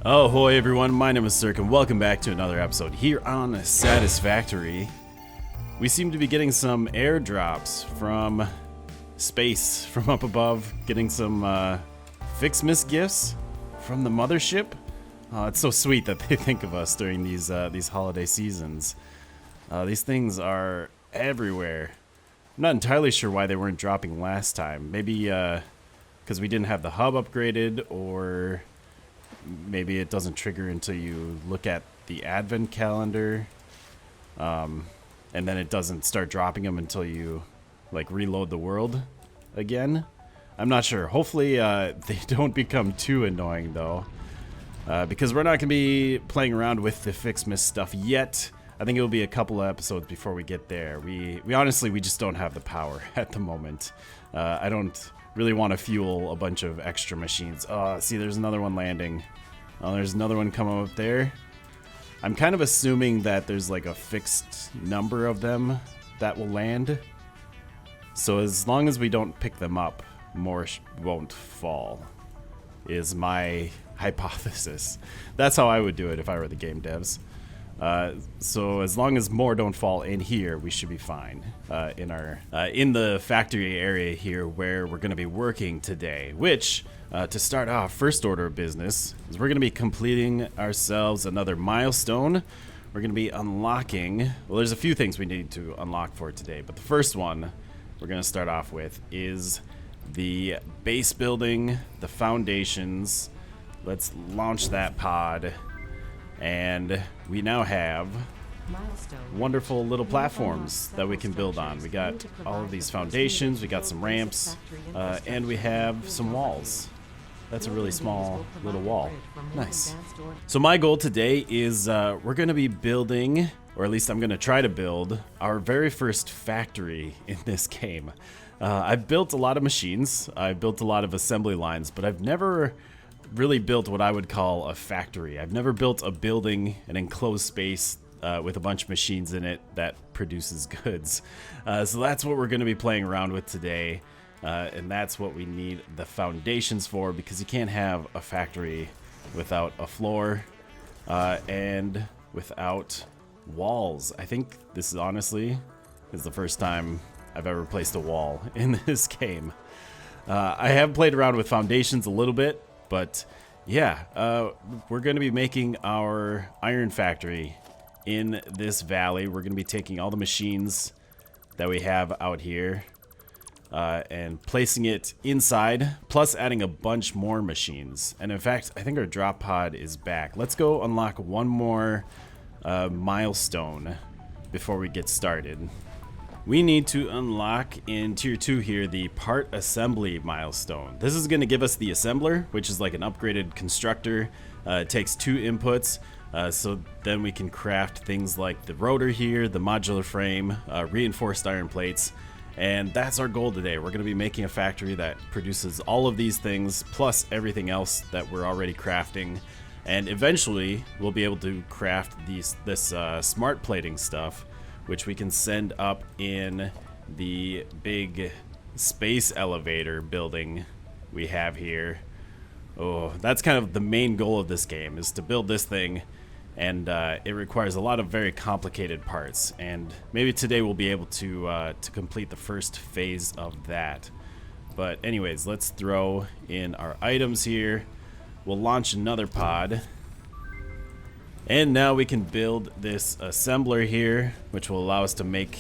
Ahoy everyone, my name is theSirhc and welcome back to another episode here on Satisfactory. We seem to be getting some airdrops from space, from up above, getting some Fixmas gifts from the mothership. It's so sweet that they think of us during these holiday seasons. These things are everywhere. I'm not entirely sure why they weren't dropping last time. Maybe because we didn't have the hub upgraded, or maybe it doesn't trigger until you look at the advent calendar, and then it doesn't start dropping them until you like reload the world again. I'm not sure. Hopefully they don't become too annoying though, because we're not going to be playing around with the Fixmas stuff yet. I think it'll be a couple of episodes before we get there. We honestly, we just don't have the power at the moment. I don't really want to fuel a bunch of extra machines. See, there's another one landing. Oh, there's another one coming up there. I'm kind of assuming that there's like a fixed number of them that will land. So as long as we don't pick them up, more won't fall, is my hypothesis. That's how I would do it if I were the game devs. So as long as more don't fall in here, we should be fine in the factory area here where we're going to be working today, which to start off, first order of business is we're going to be completing ourselves another milestone. We're going to be unlocking, well, there's a few things we need to unlock for today, but the first one we're going to start off with is the base building, the foundations. Let's launch that pod. And we now have wonderful little platforms that we can build on. We got all of these foundations, we got some ramps, and we have some walls. That's a really small little wall. Nice. So my goal today is we're going to be building, or at least I'm going to try to build, our very first factory in this game. I've built a lot of machines, I've built a lot of assembly lines, but I've never really built what I would call a factory. I've never built a building, an enclosed space with a bunch of machines in it that produces goods. So that's what we're going to be playing around with today, and that's what we need the foundations for, because you can't have a factory without a floor and without walls. I think this is honestly the first time I've ever placed a wall in this game. I have played around with foundations a little bit, but yeah, we're going to be making our iron factory in this valley. We're going to be taking all the machines that we have out here and placing it inside, plus adding a bunch more machines. And in fact, I think our drop pod is back. Let's go unlock one more milestone before we get started. We need to unlock in tier 2 here the part assembly milestone. This is going to give us the assembler, which is like an upgraded constructor. It takes 2 inputs, so then we can craft things like the rotor here, the modular frame, reinforced iron plates, and that's our goal today. We're going to be making a factory that produces all of these things, plus everything else that we're already crafting, and eventually we'll be able to craft this smart plating stuff, which we can send up in the big space elevator building we have here. Oh, that's kind of the main goal of this game, is to build this thing, and it requires a lot of very complicated parts, and maybe today we'll be able to complete the first phase of that. But anyways, let's throw in our items here. We'll launch another pod. And now we can build this assembler here, which will allow us to make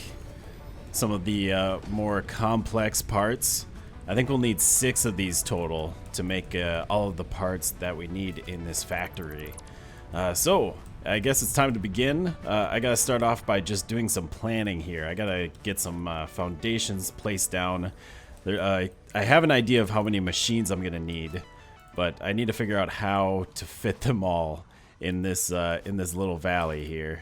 some of the more complex parts. I think we'll need 6 of these total to make all of the parts that we need in this factory. So I guess it's time to begin. I gotta start off by just doing some planning here. I gotta get some foundations placed down. I have an idea of how many machines I'm gonna need, but I need to figure out how to fit them all in this little valley here.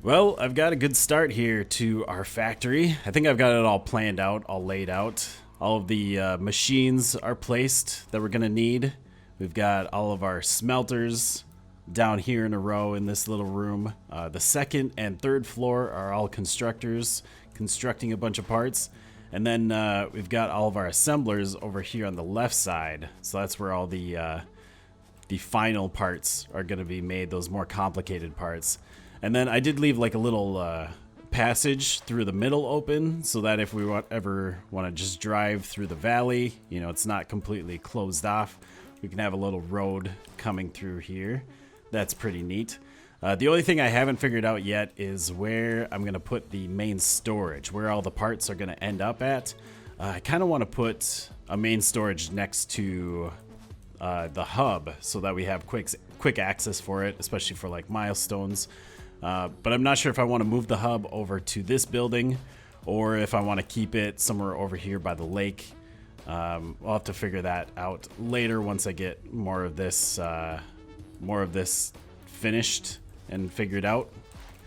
Well, I've got a good start here to our factory. I think I've got it all planned out, all laid out. All of the machines are placed that we're gonna need. We've got all of our smelters down here in a row in this little room. The second and third floor are all constructors constructing a bunch of parts. And then we've got all of our assemblers over here on the left side. So that's where all the the final parts are going to be made, those more complicated parts. And then I did leave like a little passage through the middle open so that if we ever want to just drive through the valley, you know, it's not completely closed off. We can have a little road coming through here. That's pretty neat. The only thing I haven't figured out yet is where I'm going to put the main storage, where all the parts are going to end up at. I kind of want to put a main storage next to the hub so that we have quick access for it, especially for like milestones. But I'm not sure if I want to move the hub over to this building or if I want to keep it somewhere over here by the lake. I'll have to figure that out later once I get more of this finished and figured out.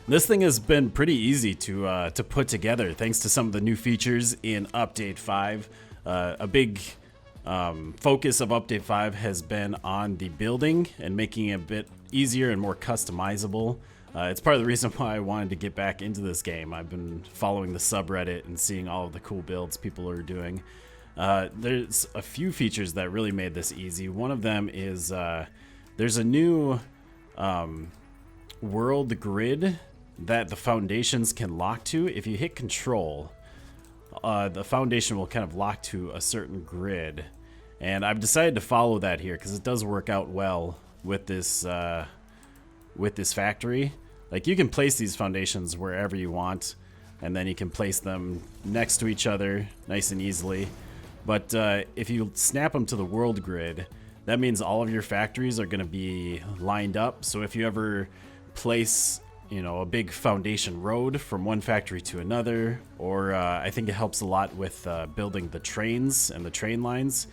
This thing has been pretty easy to put together thanks to some of the new features in Update 5. A big focus of Update 5 has been on the building and making it a bit easier and more customizable. It's part of the reason why I wanted to get back into this game. I've been following the subreddit and seeing all of the cool builds people are doing. There's a few features that really made this easy. One of them is there's a new world grid that the foundations can lock to. If you hit control, the foundation will kind of lock to a certain grid. And I've decided to follow that here because it does work out well with this factory. Like, you can place these foundations wherever you want, and then you can place them next to each other nice and easily. But if you snap them to the world grid, that means all of your factories are going to be lined up. So if you ever place, you know, a big foundation road from one factory to another, or I think it helps a lot with building the trains and the train lines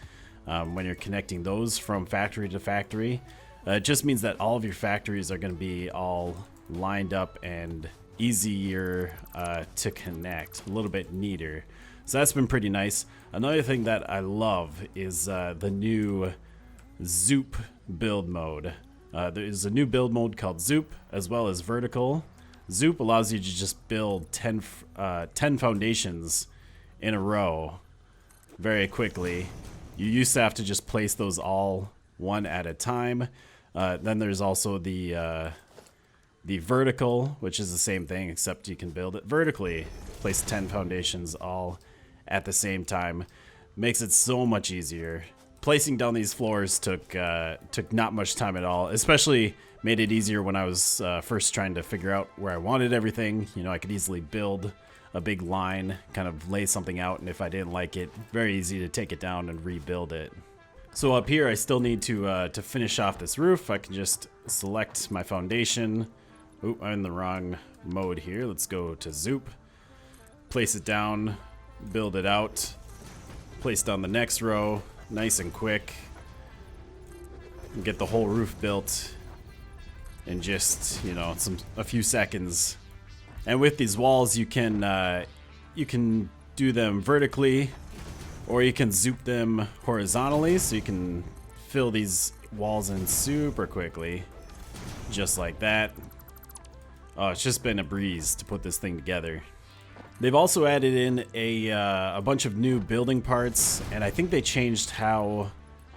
when you're connecting those from factory to factory. It just means that all of your factories are going to be all lined up and easier to connect, a little bit neater. So that's been pretty nice. Another thing that I love is the new Zoop build mode. There's a new build mode called Zoop, as well as Vertical. Zoop allows you to just build 10 foundations in a row very quickly. You used to have to just place those all one at a time. Then there's also the Vertical, which is the same thing, except you can build it vertically. Place 10 foundations all at the same time. Makes it so much easier. Placing down these floors took not much time at all, especially made it easier when I was first trying to figure out where I wanted everything. You know, I could easily build a big line, kind of lay something out, and if I didn't like it, very easy to take it down and rebuild it. So up here, I still need to finish off this roof. I can just select my foundation. Oop, I'm in the wrong mode here. Let's go to Zoop. Place it down, build it out, place down the next row. Nice and quick. Get the whole roof built in just, you know, a few seconds. And with these walls, you can do them vertically, or you can zoop them horizontally, so you can fill these walls in super quickly, just like that. Oh, it's just been a breeze to put this thing together. They've also added in a bunch of new building parts, and I think they changed how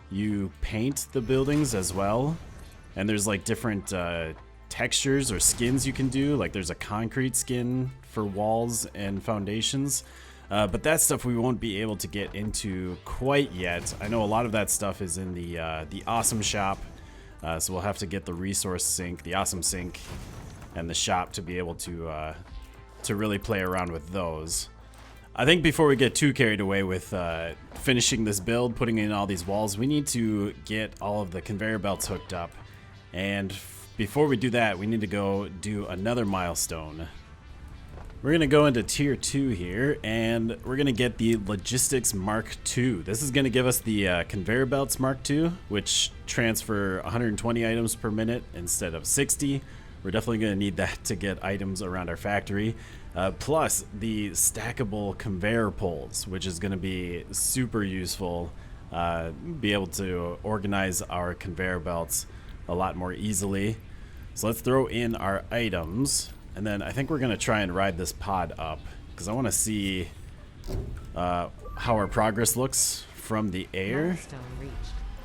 you paint the buildings as well. And there's like different textures or skins you can do. Like there's a concrete skin for walls and foundations. But that stuff we won't be able to get into quite yet. I know a lot of that stuff is in the awesome shop. So we'll have to get the resource sink, the awesome sink, and the shop to be able to really play around with those. I think before we get too carried away with finishing this build, putting in all these walls, we need to get all of the conveyor belts hooked up. And before we do that, we need to go do another milestone. We're going to go into Tier 2 here, and we're going to get the Logistics Mark II. This is going to give us the Conveyor Belts Mark II, which transfer 120 items per minute instead of 60. We're definitely going to need that to get items around our factory. Plus the stackable conveyor poles, which is going to be super useful. Be able to organize our conveyor belts a lot more easily. So let's throw in our items, and then I think we're going to try and ride this pod up, because I want to see how our progress looks from the air.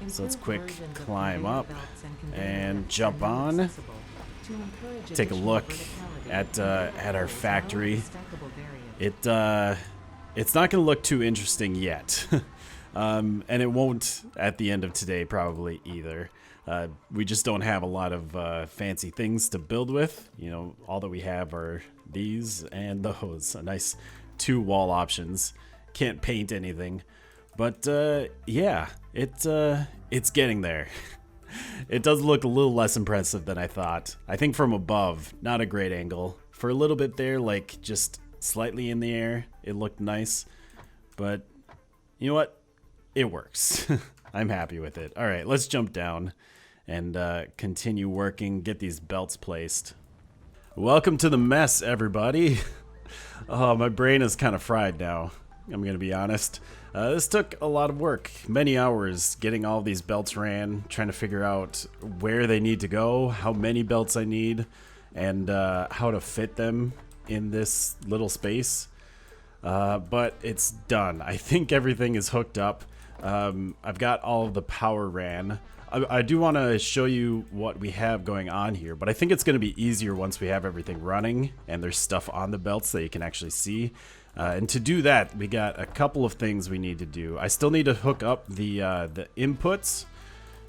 So let's quick climb up and jump on. Take a look at our factory. It's not going to look too interesting yet, and it won't at the end of today probably either. We just don't have a lot of fancy things to build with. You know, all that we have are these and those. A nice 2 wall options. Can't paint anything, but yeah, it's getting there. It does look a little less impressive than I thought. I think from above, not a great angle. For a little bit there, like just slightly in the air, it looked nice. But you know what? It works. I'm happy with it. All right, let's jump down and continue working, get these belts placed. Welcome to the mess, everybody. Oh, my brain is kind of fried now. I'm going to be honest. This took a lot of work, many hours getting all these belts ran, trying to figure out where they need to go, how many belts I need, and how to fit them in this little space. But it's done. I think everything is hooked up. I've got all of the power ran. I do want to show you what we have going on here, but I think it's going to be easier once we have everything running and there's stuff on the belts that you can actually see. And to do that, we got a couple of things we need to do. I still need to hook up the inputs.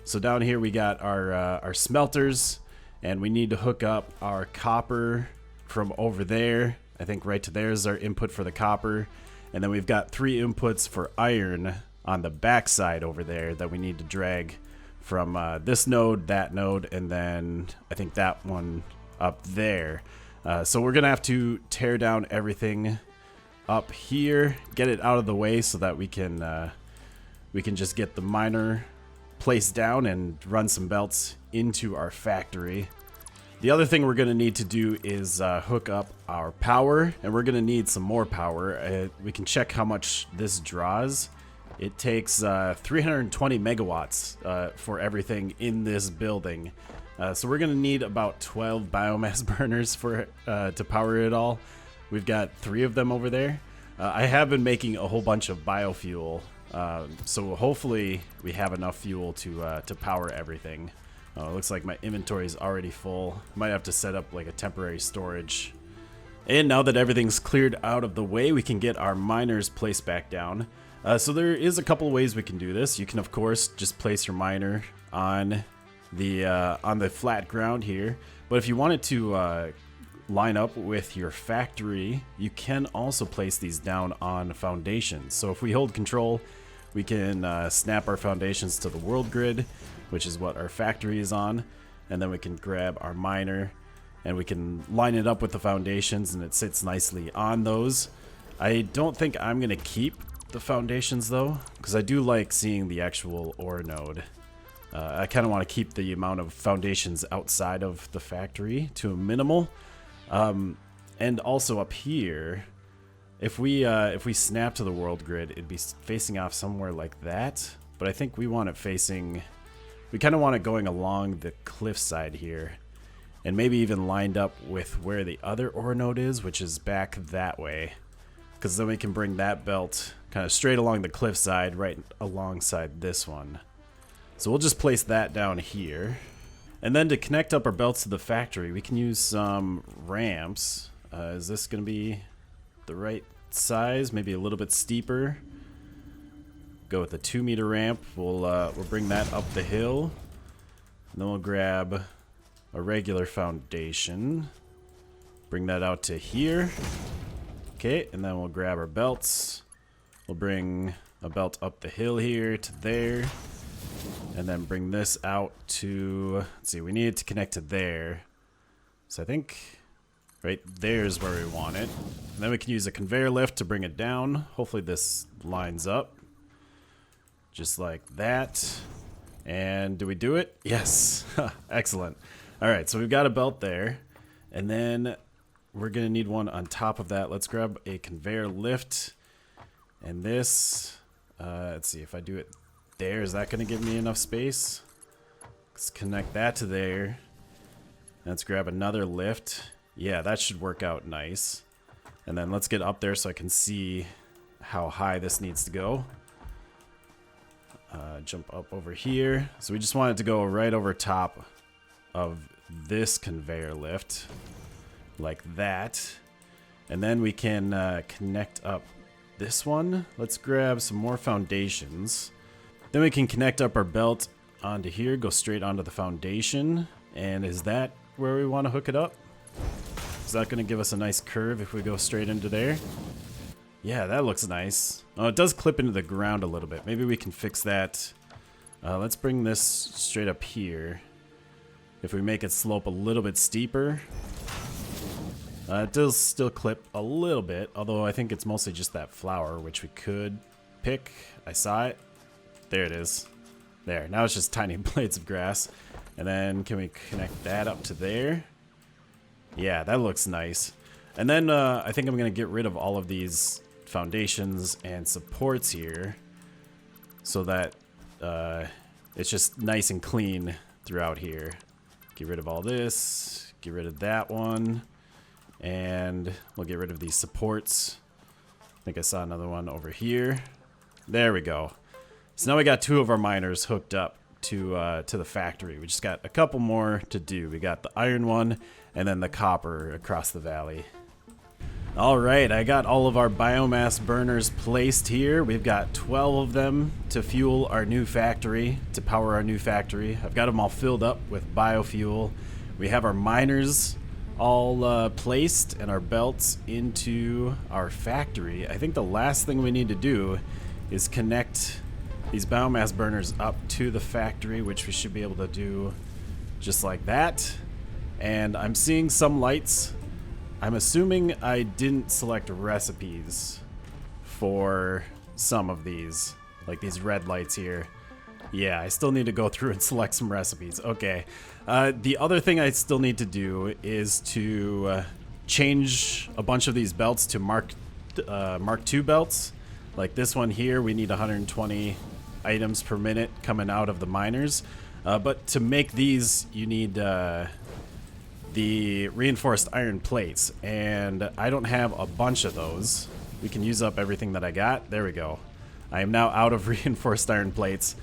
So down here we got our smelters, and we need to hook up our copper from over there. I think right to there is our input for the copper. And then we've got 3 inputs for iron on the back side over there that we need to drag from this node, that node, and then I think that one up there. So we're gonna have to tear down everything up here, get it out of the way so that we can just get the miner placed down and run some belts into our factory. The other thing we're going to need to do is hook up our power, and we're going to need some more power. We can check how much this draws. It takes 320 megawatts for everything in this building. So we're going to need about 12 biomass burners for to power it all. We've got 3 of them over there. I have been making a whole bunch of biofuel, so hopefully we have enough fuel to power everything. It looks like my inventory is already full. Might have to set up like a temporary storage. And now that everything's cleared out of the way, we can get our miners placed back down. So there is a couple of ways we can do this. You can of course just place your miner on the flat ground here, but if you wanted to line up with your factory, you can also place these down on foundations. So if we hold control, we can snap our foundations to the world grid, which is what our factory is on, and then we can grab our miner and we can line it up with the foundations, and it sits nicely on those. I don't think I'm gonna keep the foundations though, because I do like seeing the actual ore node. I kind of want to keep the amount of foundations outside of the factory to a minimal. And also up here, if we snap to the world grid, it'd be facing off somewhere like that. But I think we want it facing, we kind of want it going along the cliff side here, and maybe even lined up with where the other ore node is, which is back that way. Because then we can bring that belt kind of straight along the cliff side, right alongside this one. So we'll just place that down here. And then to connect up our belts to the factory, we can use some ramps. Is this going to be the right size? Maybe a little bit steeper. Go with a 2-meter ramp. We'll bring that up the hill. And then we'll grab a regular foundation. Bring that out to here. Okay, and then we'll grab our belts. We'll bring a belt up the hill here to there. And then bring this out to, let's see, we need it to connect to there. So I think right there is where we want it. And then we can use a conveyor lift to bring it down. Hopefully this lines up. Just like that. And do we do it? Yes. Excellent. All right, so we've got a belt there. And then we're going to need one on top of that. Let's grab a conveyor lift. And this, let's see if I do it there. Is that going to give me enough space? Let's connect that to there. Let's grab another lift. Yeah, that should work out nice. And then let's get up there so I can see how high this needs to go. Jump up over here. So we just want it to go right over top of this conveyor lift, like that. And then we can connect up this one. Let's grab some more foundations. Then we can connect up our belt onto here, go straight onto the foundation. And is that where we want to hook it up? Is that going to give us a nice curve if we go straight into there? Yeah, that looks nice. Oh, it does clip into the ground a little bit. Maybe we can fix that. Let's bring this straight up here. If we make it slope a little bit steeper. It does still clip a little bit, although I think it's mostly just that flower, which we could pick. I saw it. There it is. There. Now it's just tiny blades of grass. And then can we connect that up to there? Yeah, that looks nice. And then I think I'm going to get rid of all of these foundations and supports here so that it's just nice and clean throughout here. Get rid of all this. Get rid of that one. And we'll get rid of these supports. I think I saw another one over here. There we go. So now we got 2 of our miners hooked up to the factory. We just got a couple more to do. We got the iron one and then the copper across the valley. All right, I got all of our biomass burners placed here. We've got 12 of them to fuel our new factory, to power our new factory. I've got them all filled up with biofuel. We have our miners all placed and our belts into our factory. I think the last thing we need to do is connect these biomass burners up to the factory, which we should be able to do just like that. And I'm seeing some lights. I'm assuming I didn't select recipes for some of these, like these red lights here. Yeah, I still need to go through and select some recipes. Okay. The other thing I still need to do is to change a bunch of these belts to Mark II belts. Like this one here, we need 120 items per minute coming out of the miners. But to make these, you need the reinforced iron plates, and I don't have a bunch of those. We can use up everything that I got. There we go. I am now out of reinforced iron plates.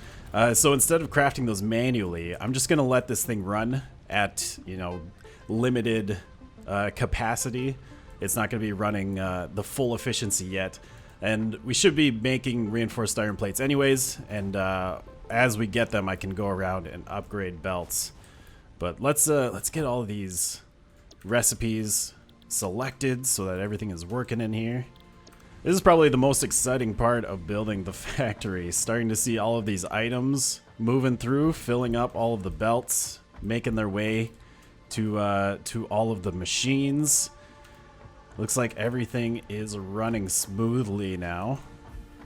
So instead of crafting those manually, I'm just gonna let this thing run at, you know, limited capacity. It's not gonna be running the full efficiency yet, and we should be making reinforced iron plates anyways, and as we get them I can go around and upgrade belts. But let's get all of these recipes selected so that everything is working in here. This is probably the most exciting part of building the factory, starting to see all of these items moving through, filling up all of the belts, making their way to all of the machines. Looks like everything is running smoothly now.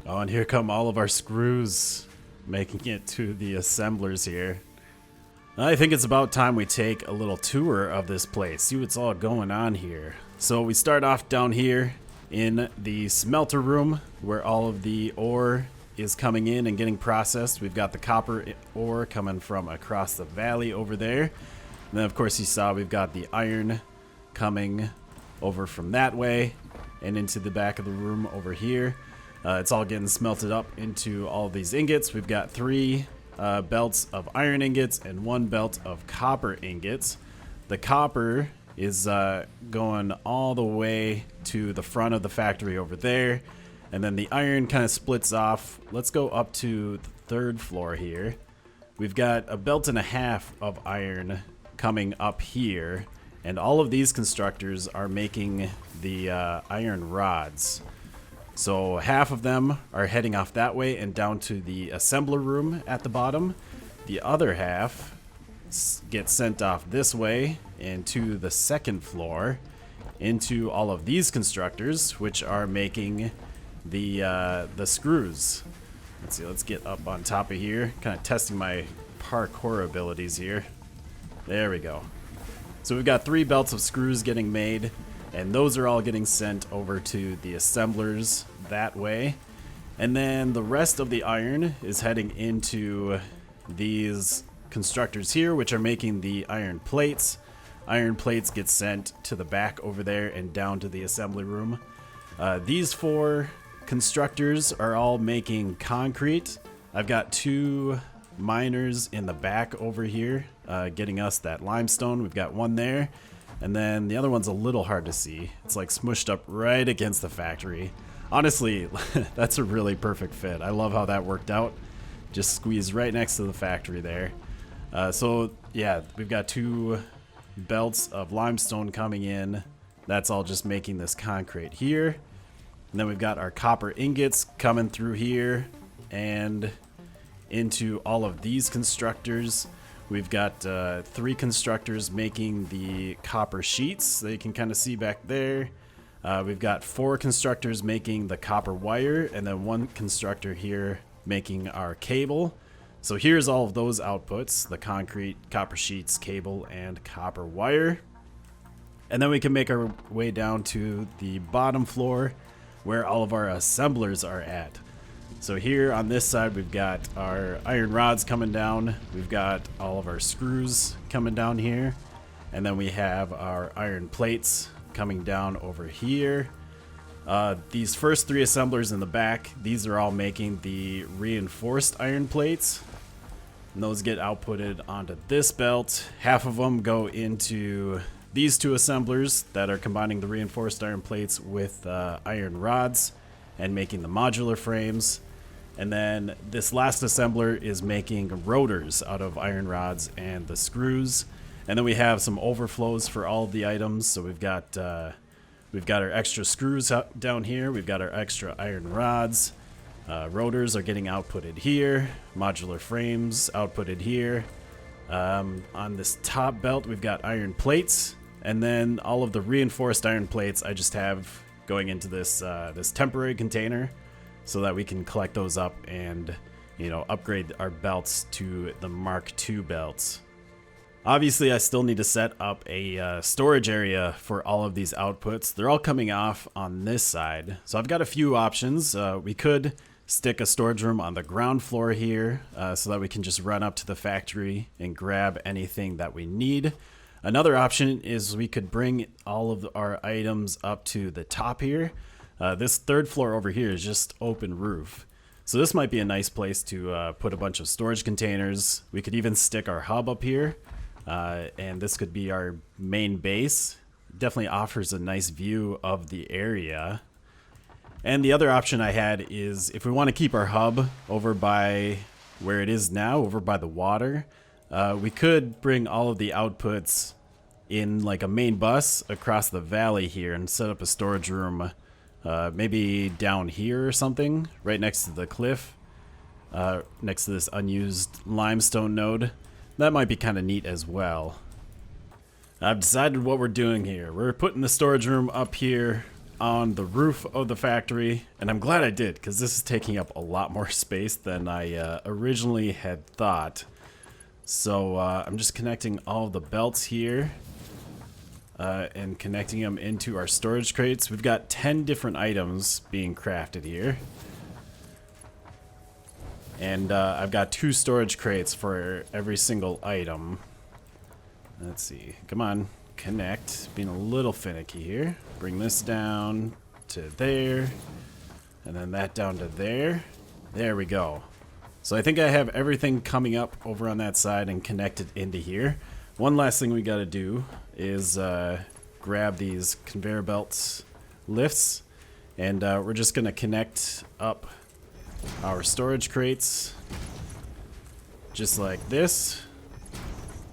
Oh, and here come all of our screws making it to the assemblers here. I think it's about time we take a little tour of this place, see what's all going on here. So we start off down here in the smelter room where all of the ore is coming in and getting processed. We've got the copper ore coming from across the valley over there. And then of course you saw we've got the iron coming over from that way and into the back of the room over here. It's all getting smelted up into all of these ingots. We've got 3 belts of iron ingots and 1 belt of copper ingots. The copper is going all the way to the front of the factory over there, and then the iron kind of splits off. Let's go up to the 3rd floor here. We've got a belt and a half of iron coming up here, and all of these constructors are making the iron rods. So half of them are heading off that way and down to the assembler room at the bottom. The other half gets sent off this way and to the 2nd floor into all of these constructors, which are making the screws. Let's see, let's get up on top of here, kind of testing my parkour abilities here. There we go. So we've got 3 belts of screws getting made, and those are all getting sent over to the assemblers that way. And then the rest of the iron is heading into these constructors here, which are making the iron plates. Iron plates get sent to the back over there and down to the assembly room. These 4 constructors are all making concrete. I've got 2 miners in the back over here, getting us that limestone. We've got one there, and then the other one's a little hard to see. It's like smushed up right against the factory. Honestly, that's a really perfect fit. I love how that worked out. Just squeezed right next to the factory there. So yeah, we've got 2 belts of limestone coming in. That's all just making this concrete here. And then we've got our copper ingots coming through here and into all of these constructors. We've got 3 constructors making the copper sheets that you can kind of see back there. We've got 4 constructors making the copper wire, and then 1 constructor here making our cable. So here's all of those outputs: the concrete, copper sheets, cable, and copper wire. And then we can make our way down to the bottom floor where all of our assemblers are at. So here on this side, we've got our iron rods coming down. We've got all of our screws coming down here. And then we have our iron plates coming down over here. These first 3 assemblers in the back, these are all making the reinforced iron plates. And those get outputted onto this belt. Half of them go into these 2 assemblers that are combining the reinforced iron plates with iron rods and making the modular frames. And then this last assembler is making rotors out of iron rods and the screws. And then we have some overflows for all of the items. So we've got our extra screws down here. We've got our extra iron rods. Rotors are getting outputted here. Modular frames outputted here. On this top belt, we've got iron plates. And then all of the reinforced iron plates I just have going into this this temporary container so that we can collect those up and, you know, upgrade our belts to the Mark II belts. Obviously, I still need to set up a storage area for all of these outputs. They're all coming off on this side. So I've got a few options. We could stick a storage room on the ground floor here so that we can just run up to the factory and grab anything that we need. Another option is we could bring all of our items up to the top here. This 3rd floor over here is just open roof. So this might be a nice place to put a bunch of storage containers. We could even stick our hub up here. And this could be our main base. Definitely offers a nice view of the area. And the other option I had is if we want to keep our hub over by where it is now, over by the water, we could bring all of the outputs in like a main bus across the valley here and set up a storage room maybe down here or something, right next to the cliff, next to this unused limestone node. That might be kind of neat as well. I've decided what we're doing here. We're putting the storage room up here on the roof of the factory, and I'm glad I did because this is taking up a lot more space than I originally had thought. So I'm just connecting all of the belts here and connecting them into our storage crates. We've got 10 different items being crafted here. And I've got 2 storage crates for every single item. Let's see. Come on. Connect. Being a little finicky here. Bring this down to there. And then that down to there. There we go. So I think I have everything coming up over on that side and connected into here. One last thing we got to do is grab these conveyor belts lifts. And we're just going to connect up our storage crates just like this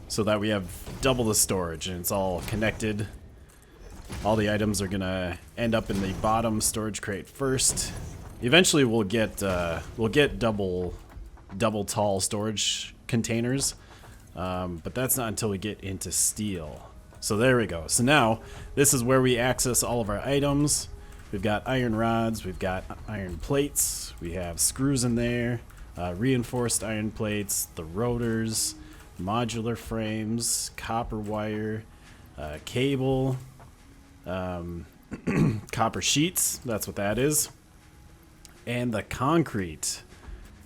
so that we have double the storage and it's all connected. All the items are gonna end up in the bottom storage crate first. Eventually we'll get double tall storage containers, but that's not until we get into steel. So there we go. So now this is where we access all of our items. We've got iron rods, we've got iron plates, we have screws in there, reinforced iron plates, the rotors, modular frames, copper wire, cable, copper sheets, that's what that is, and the concrete.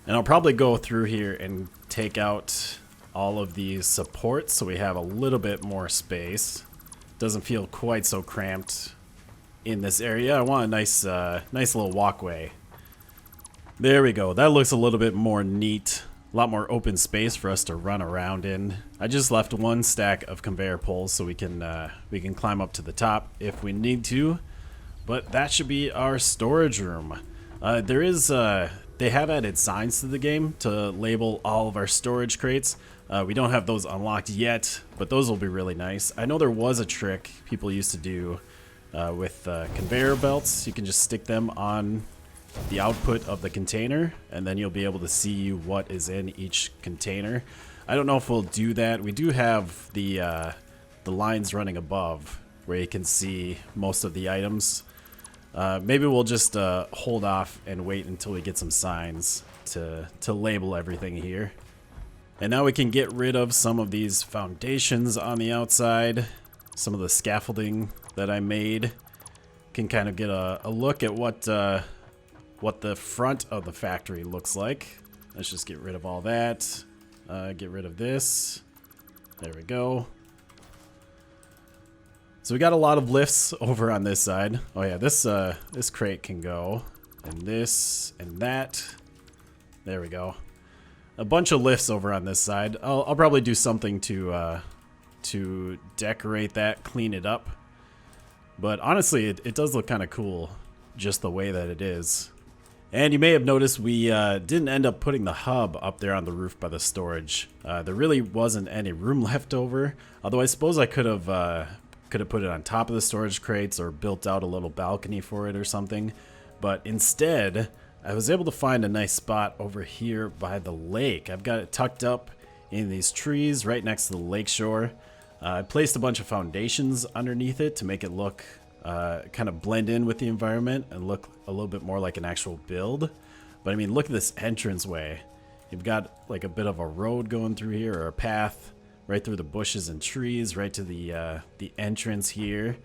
And I'll probably go through here and take out all of these supports so we have a little bit more space. Doesn't feel quite so cramped in this area. I want a nice little walkway. There we go. That looks a little bit more neat. A lot more open space for us to run around in. I just left one stack of conveyor poles so we can climb up to the top if we need to. But that should be our storage room. They have added signs to the game to label all of our storage crates. We don't have those unlocked yet, but those will be really nice. I know there was a trick people used to do with conveyor belts. You can just stick them on the output of the container, and then you'll be able to see what is in each container. I don't know if we'll do that. We do have the lines running above where you can see most of the items. Maybe we'll just hold off and wait until we get some signs to label everything here. And now we can get rid of some of these foundations on the outside. Some of the scaffolding that I made. Can kind of get a look at what the front of the factory looks like. Let's just get rid of all that. Get rid of this. There we go. So we got a lot of lifts over on this side. Oh yeah, this crate can go. And this and that. There we go. A bunch of lifts over on this side. I'll probably do something to decorate that, clean it up. But honestly, it does look kind of cool, just the way that it is. And you may have noticed we didn't end up putting the hub up there on the roof by the storage. There really wasn't any room left over. Although I suppose I could have put it on top of the storage crates or built out a little balcony for it or something. But instead, I was able to find a nice spot over here by the lake. I've got it tucked up in these trees right next to the lake shore. I placed a bunch of foundations underneath it to make it look kind of blend in with the environment and look a little bit more like an actual build. But I mean, look at this entranceway. You've got like a bit of a road going through here, or a path right through the bushes and trees, right to the entrance here.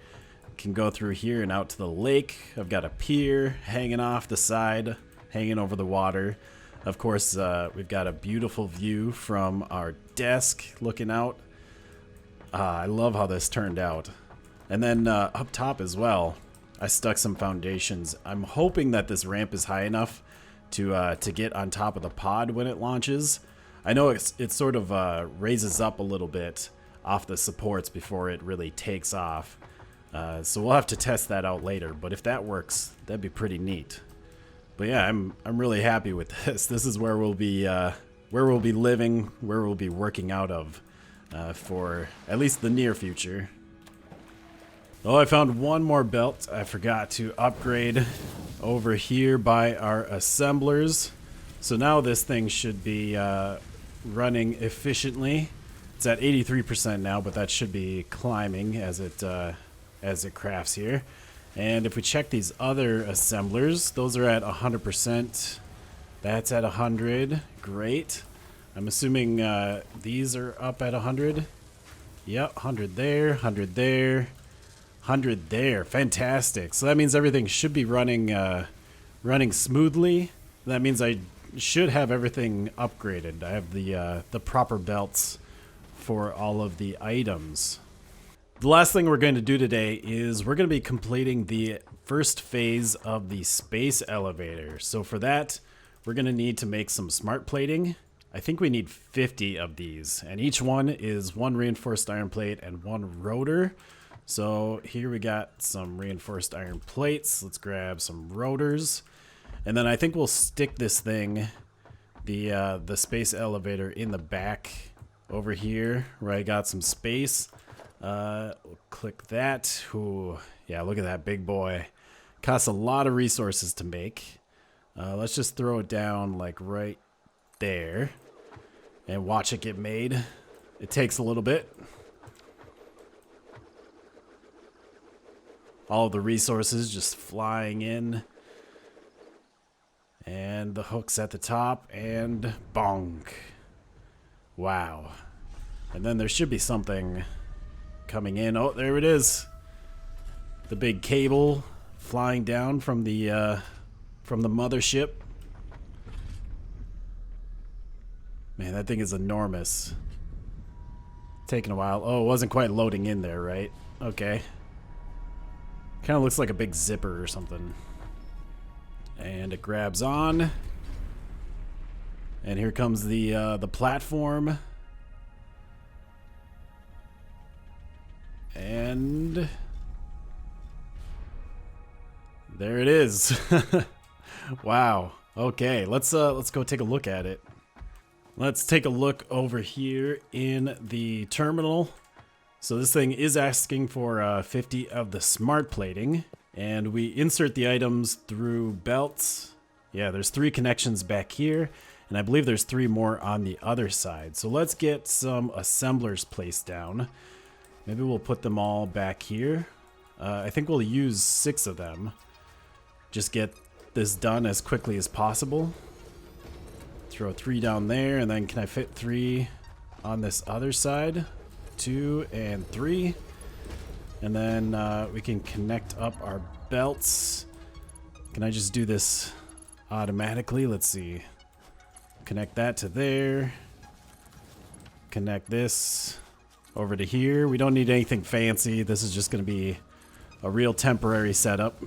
Can go through here and out to the lake. I've got a pier hanging off the side, hanging over the water. Of course, we've got a beautiful view from our desk looking out. I love how this turned out. And then up top as well, I stuck some foundations. I'm hoping that this ramp is high enough to get on top of the pod when it launches. I know it sort of raises up a little bit off the supports before it really takes off. So we'll have to test that out later. But if that works, that'd be pretty neat. But yeah, I'm really happy with this. This is where we'll be living, where we'll be working out of for at least the near future. Oh, I found one more belt I forgot to upgrade over here by our assemblers. So now this thing should be running efficiently. It's at 83% now, but that should be climbing as it crafts here. And if we check these other assemblers, those are at 100%. That's at 100. Great. I'm assuming these are up at 100. Yep, 100 there, 100 there, 100 there. Fantastic. So that means everything should be running smoothly. That means I should have everything upgraded. I have the proper belts for all of the items. The last thing we're going to do today is we're going to be completing the first phase of the space elevator. So for that, we're going to need to make some smart plating. I think we need 50 of these, and each one is one reinforced iron plate and one rotor. So here we got some reinforced iron plates. Let's grab some rotors. And then I think we'll stick this thing, the space elevator, in the back over here where I got some space. We'll click that. Ooh, yeah, look at that big boy. Costs a lot of resources to make. Let's just throw it down like right there and watch it get made. It takes a little bit. All of the resources just flying in. And the hook's at the top, and bonk. Wow. And then there should be something coming in. Oh, there it is. The big cable flying down from the mothership. Man, that thing is enormous. Taking a while. Oh, it wasn't quite loading in there, right? Okay. Kind of looks like a big zipper or something. And it grabs on. And here comes the platform. And there it is. Wow. Okay, let's go take a look at it. Let's take a look over here in the terminal. So this thing is asking for 50 of the smart plating, and we insert the items through belts. Yeah, there's 3 connections back here, and I believe there's 3 more on the other side. So let's get some assemblers placed down. Maybe we'll put them all back here. I think we'll use 6 of them. Just get this done as quickly as possible. Throw 3 down there, and then can I fit 3 on this other side? 2 and 3. And then we can connect up our belts. Can I just do this automatically? Let's see. Connect that to there. Connect this over to here. We don't need anything fancy. This is just going to be a real temporary setup.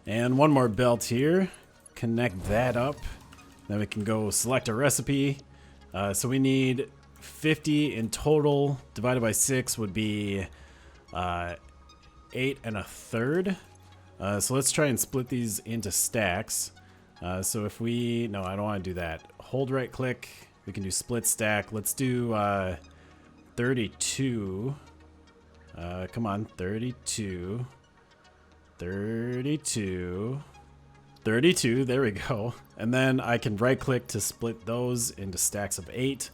And one more belt here. Connect that up. Then we can go select a recipe. So we need 50 in total. Divided by 6 would be 8 1/3. So let's try and split these into stacks. So if we... No, I don't want to do that. Hold right click. We can do split stack. Let's do 32. Come on, 32. 32. 32, there we go. And then I can right click to split those into stacks of 8.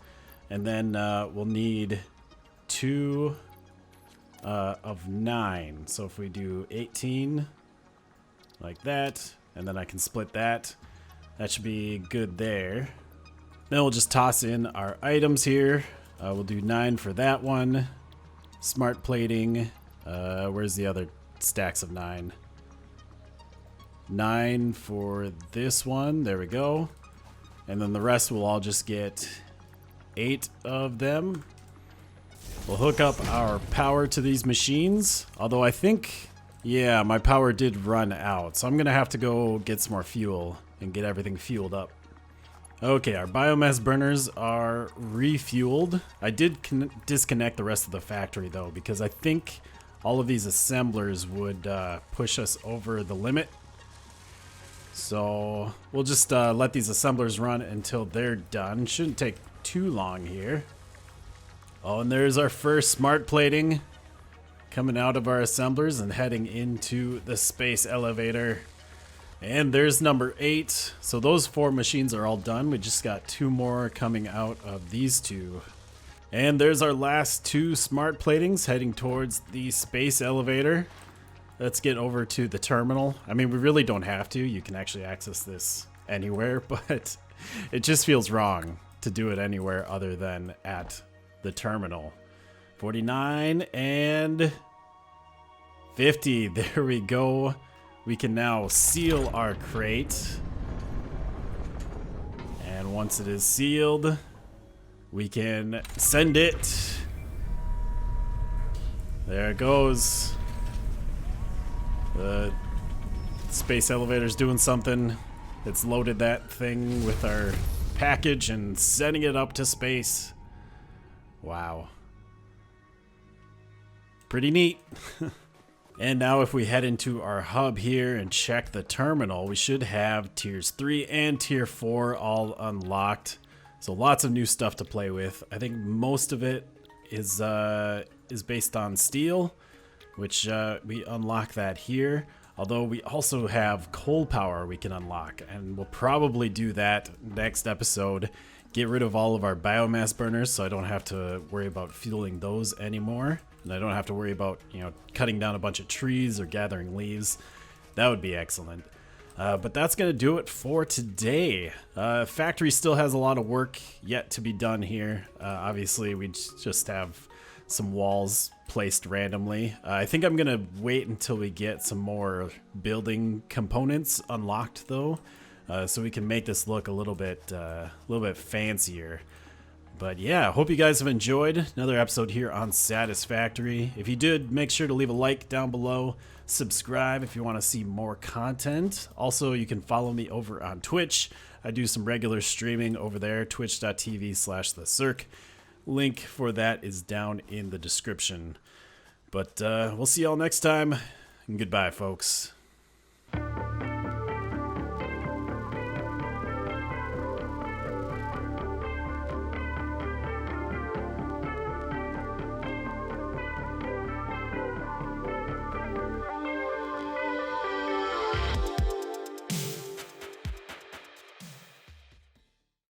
And then we'll need 2 of 9. So if we do 18 like that, and then I can split that, that should be good there. Then we'll just toss in our items here. We'll do 9 for that one. Smart plating. Where's the other stacks of 9? 9 for this one. There we go. And then the rest will all just get 8 of them. We'll hook up our power to these machines. Although I think, yeah, my power did run out. So I'm going to have to go get some more fuel and get everything fueled up. Okay, our biomass burners are refueled. I did disconnect the rest of the factory though, because I think all of these assemblers would push us over the limit. So we'll just let these assemblers run until they're done. Shouldn't take too long here. Oh, and there's our first smart plating coming out of our assemblers and heading into the space elevator. And there's number 8. So those 4 machines are all done. We just got 2 more coming out of these 2. And there's our last 2 smart platings heading towards the space elevator. Let's get over to the terminal. I mean, we really don't have to. You can actually access this anywhere, but it just feels wrong to do it anywhere other than at the terminal. 49 and 50. There we go. We can now seal our crate. And once it is sealed, we can send it. There it goes. The space elevator's doing something. It's loaded that thing with our package and sending it up to space. Wow. Pretty neat. And now if we head into our hub here and check the terminal, we should have tiers 3 and tier 4 all unlocked. So lots of new stuff to play with. I think most of it is based on steel, which we unlock that here. Although we also have coal power we can unlock, and we'll probably do that next episode. Get rid of all of our biomass burners so I don't have to worry about fueling those anymore. And I don't have to worry about, you know, cutting down a bunch of trees or gathering leaves. That would be excellent. But that's going to do it for today. Factory still has a lot of work yet to be done here. Obviously, we just have some walls placed randomly. I think I'm going to wait until we get some more building components unlocked, though, so we can make this look a little bit fancier. But yeah, hope you guys have enjoyed another episode here on Satisfactory. If you did, make sure to leave a like down below. Subscribe if you want to see more content. Also, you can follow me over on Twitch. I do some regular streaming over there, twitch.tv/theSirhc. Link for that is down in the description. But we'll see y'all next time. And goodbye, folks.